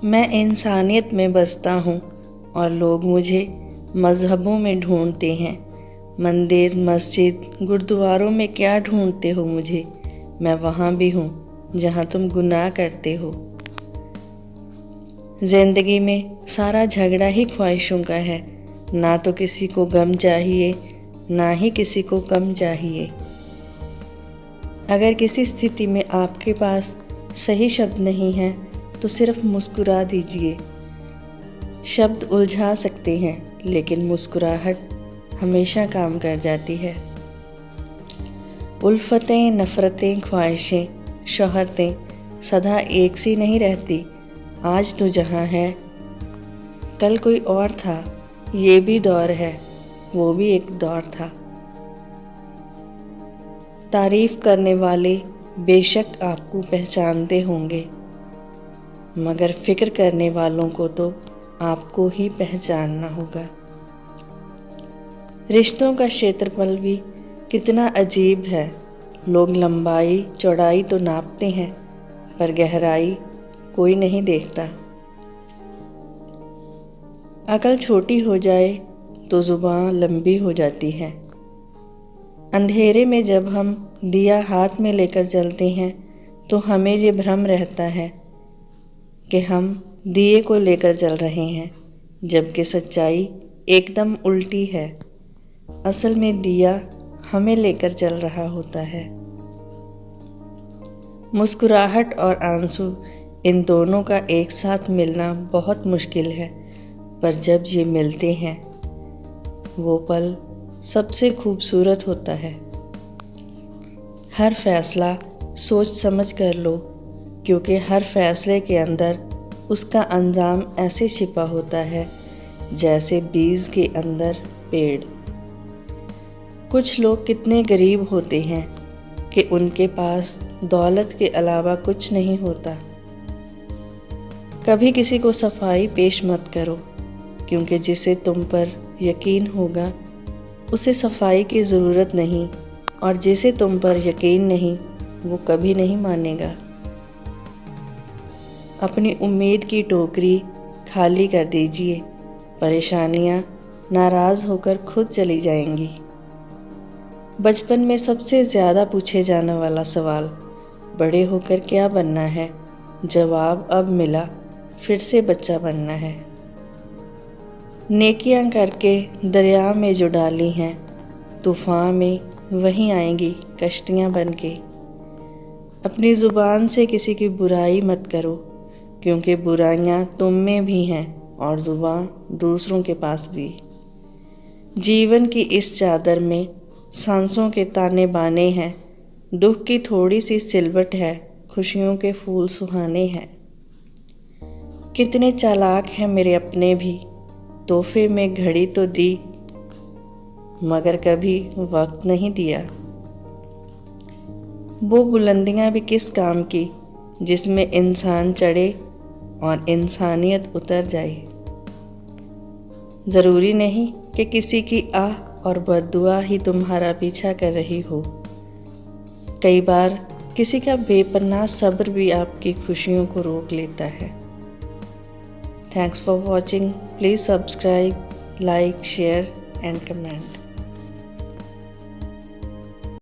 मैं इंसानियत में बसता हूँ और लोग मुझे मज़हबों में ढूंढते हैं। मंदिर, मस्जिद, गुरुद्वारों में क्या ढूंढते हो मुझे? मैं वहाँ भी हूँ जहाँ तुम गुनाह करते हो। ज़िंदगी में सारा झगड़ा ही ख्वाहिशों का है। ना तो किसी को गम चाहिए, ना ही किसी को कम चाहिए। अगर किसी स्थिति में आपके पास सही शब्द नहीं है तो सिर्फ मुस्कुरा दीजिए। शब्द उलझा सकते हैं, लेकिन मुस्कुराहट हमेशा काम कर जाती है। उल्फतें, नफ़रतें, ख्वाहिशें, शोहरतें सदा एक सी नहीं रहती। आज तो जहाँ है, कल कोई और था। ये भी दौर है, वो भी एक दौर था। तारीफ करने वाले बेशक आपको पहचानते होंगे, मगर फिक्र करने वालों को तो आपको ही पहचानना होगा। रिश्तों का क्षेत्रफल भी कितना अजीब है। लोग लंबाई चौड़ाई तो नापते हैं, पर गहराई कोई नहीं देखता। अकल छोटी हो जाए तो ज़ुबान लंबी हो जाती है। अंधेरे में जब हम दिया हाथ में लेकर चलते हैं तो हमें ये भ्रम रहता है कि हम दिए को लेकर चल रहे हैं, जबकि सच्चाई एकदम उल्टी है। असल में दिया हमें लेकर चल रहा होता है। मुस्कुराहट और आंसू, इन दोनों का एक साथ मिलना बहुत मुश्किल है, पर जब ये मिलते हैं वो पल सबसे खूबसूरत होता है। हर फैसला सोच समझ कर लो, क्योंकि हर फैसले के अंदर उसका अंजाम ऐसे छिपा होता है जैसे बीज के अंदर पेड़। कुछ लोग कितने गरीब होते हैं कि उनके पास दौलत के अलावा कुछ नहीं होता। कभी किसी को सफाई पेश मत करो, क्योंकि जिसे तुम पर यकीन होगा उसे सफाई की ज़रूरत नहीं, और जिसे तुम पर यकीन नहीं वो कभी नहीं मानेगा। अपनी उम्मीद की टोकरी खाली कर दीजिए, परेशानियाँ नाराज़ होकर खुद चली जाएंगी। बचपन में सबसे ज़्यादा पूछे जाने वाला सवाल, बड़े होकर क्या बनना है? जवाब अब मिला, फिर से बच्चा बनना है। नेकियां करके दरिया में जो डाली हैं, तूफ़ान में वहीं आएंगी कश्तियां बनके। अपनी ज़ुबान से किसी की बुराई मत करो, क्योंकि बुराइयां तुम में भी हैं और ज़ुबान दूसरों के पास भी। जीवन की इस चादर में सांसों के ताने बाने हैं। दुख की थोड़ी सी सिलवट है, खुशियों के फूल सुहाने हैं। कितने चालाक हैं मेरे अपने भी, तोहफे में घड़ी तो दी, मगर कभी वक्त नहीं दिया। वो बुलंदियां भी किस काम की जिसमें इंसान चढ़े और इंसानियत उतर जाए। ज़रूरी नहीं कि किसी की आह और बद्दुआ ही तुम्हारा पीछा कर रही हो। कई बार किसी का बेपनाह सब्र भी आपकी खुशियों को रोक लेता है। Thanks for watching. Please subscribe, like, share and comment.